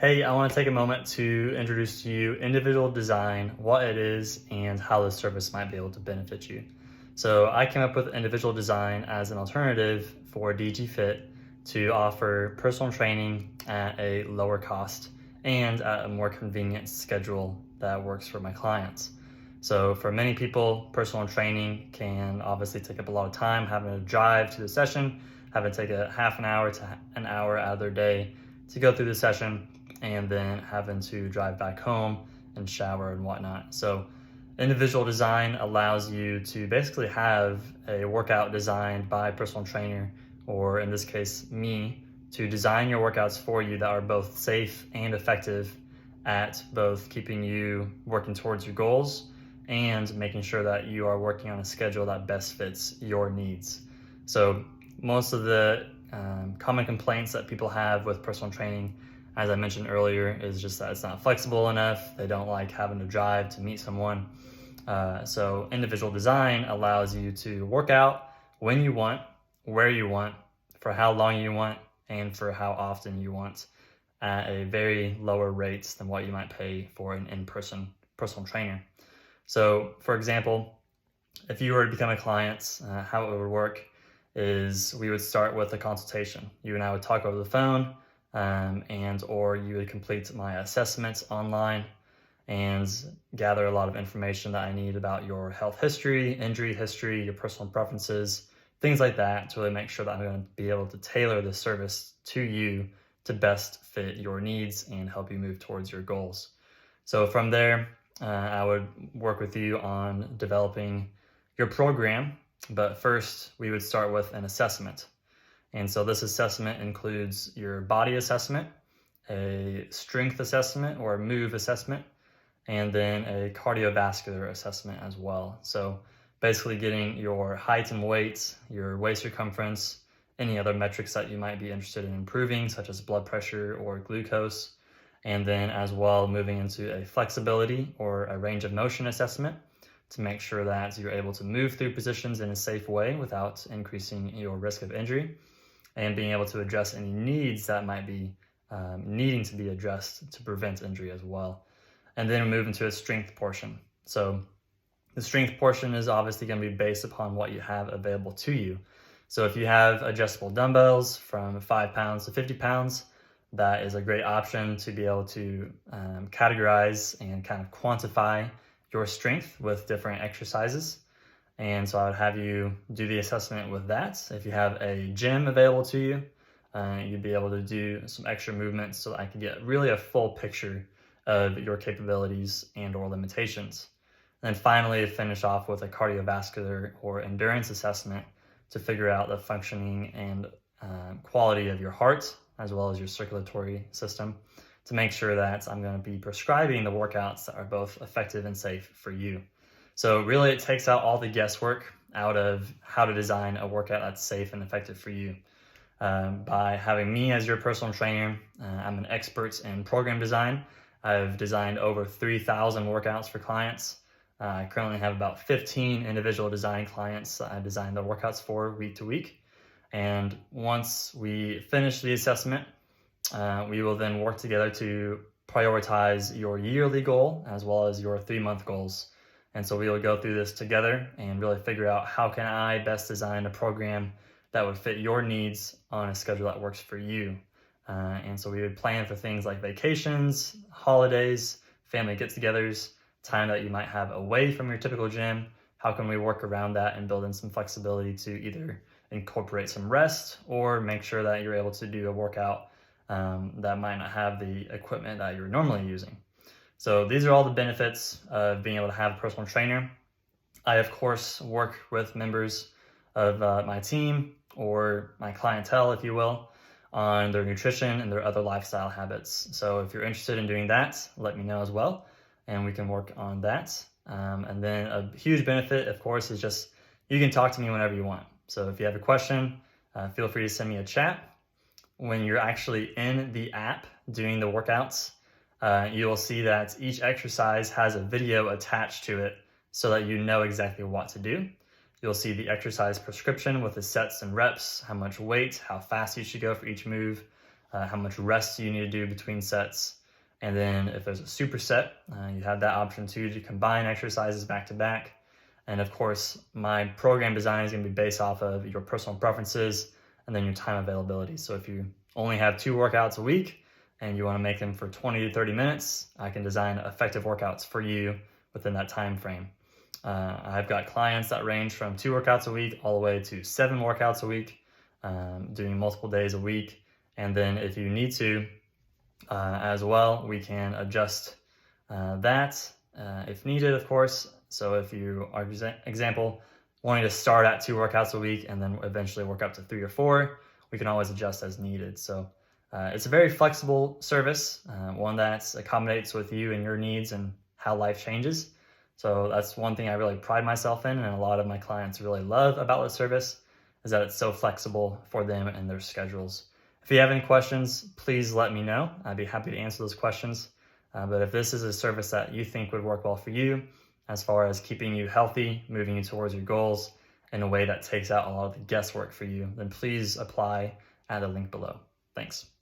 Hey, I want to take a moment to introduce to you individual design, what it is, and how this service might be able to benefit you. So I came up with individual design as an alternative for DG Fit to offer personal training at a lower cost and at a more convenient schedule that works for my clients. So for many people, personal training can obviously take up a lot of time, having to drive to the session, having to take a half an hour to an hour out of their day to go through the session, and then having to drive back home and shower and whatnot. So individual design allows you to basically have a workout designed by a personal trainer, or in this case, me, to design your workouts for you that are both safe and effective at both keeping you working towards your goals and making sure that you are working on a schedule that best fits your needs. So most of the common complaints that people have with personal training, as I mentioned earlier, is just that it's not flexible enough. They don't like having to drive to meet someone. So individual design allows you to work out when you want, where you want, for how long you want, and for how often you want at a very lower rates than what you might pay for an in-person personal trainer. So for example, if you were to become a client, how it would work is we would start with a consultation. You and I would talk over the phone, or you would complete my assessments online and gather a lot of information that I need about your health history, injury history, your personal preferences, things like that, to really make sure that I'm going to be able to tailor the service to you to best fit your needs and help you move towards your goals. So from there, I would work with you on developing your program, but first we would start with an assessment. And so this assessment includes your body assessment, a strength assessment or a move assessment, and then a cardiovascular assessment as well. So basically getting your height and weight, your waist circumference, any other metrics that you might be interested in improving, such as blood pressure or glucose, and then as well moving into a flexibility or a range of motion assessment to make sure that you're able to move through positions in a safe way without increasing your risk of injury, and being able to address any needs that might be needing to be addressed to prevent injury as well. And then move into a strength portion. So the strength portion is obviously going to be based upon what you have available to you. So if you have adjustable dumbbells from 5 pounds to 50 pounds, that is a great option to be able to categorize and kind of quantify your strength with different exercises. And so I would have you do the assessment with that. If you have a gym available to you, you'd be able to do some extra movements so that I can get really a full picture of your capabilities and or limitations. And then finally, finish off with a cardiovascular or endurance assessment to figure out the functioning and quality of your heart, as well as your circulatory system, to make sure that I'm going to be prescribing the workouts that are both effective and safe for you. So really it takes out all the guesswork out of how to design a workout that's safe and effective for you. By having me as your personal trainer, I'm an expert in program design. I've designed over 3,000 workouts for clients. I currently have about 15 individual design clients that I design the workouts for week to week. And once we finish the assessment, we will then work together to prioritize your yearly goal as well as your 3-month goals. And so we will go through this together and really figure out how can I best design a program that would fit your needs on a schedule that works for you. And so we would plan for things like vacations, holidays, family get-togethers, time that you might have away from your typical gym. How can we work around that and build in some flexibility to either incorporate some rest or make sure that you're able to do a workout that might not have the equipment that you're normally using. So these are all the benefits of being able to have a personal trainer. I, of course, work with members of my team or my clientele, if you will, on their nutrition and their other lifestyle habits. So if you're interested in doing that, let me know as well, and we can work on that. And then a huge benefit, of course, is just you can talk to me whenever you want. So if you have a question, feel free to send me a chat. When you're actually in the app doing the workouts, you will see that each exercise has a video attached to it so that you know exactly what to do. You'll see the exercise prescription with the sets and reps, how much weight, how fast you should go for each move, how much rest you need to do between sets. And then if there's a superset, you have that option too to combine exercises back to back. And of course, my program design is going to be based off of your personal preferences and then your time availability. So if you only have 2 workouts a week and you want to make them for 20 to 30 minutes, I can design effective workouts for you within that time frame. I've got clients that range from 2 workouts a week all the way to 7 workouts a week, doing multiple days a week. And then if you need to, as well, we can adjust that if needed, of course. So if you are, example, wanting to start at 2 workouts a week and then eventually work up to 3 or 4, we can always adjust as needed. So it's a very flexible service, one that accommodates with you and your needs and how life changes. So that's one thing I really pride myself in, and a lot of my clients really love about the service, is that it's so flexible for them and their schedules. If you have any questions, please let me know. I'd be happy to answer those questions. But if this is a service that you think would work well for you, as far as keeping you healthy, moving you towards your goals in a way that takes out a lot of the guesswork for you, then please apply at the link below. Thanks.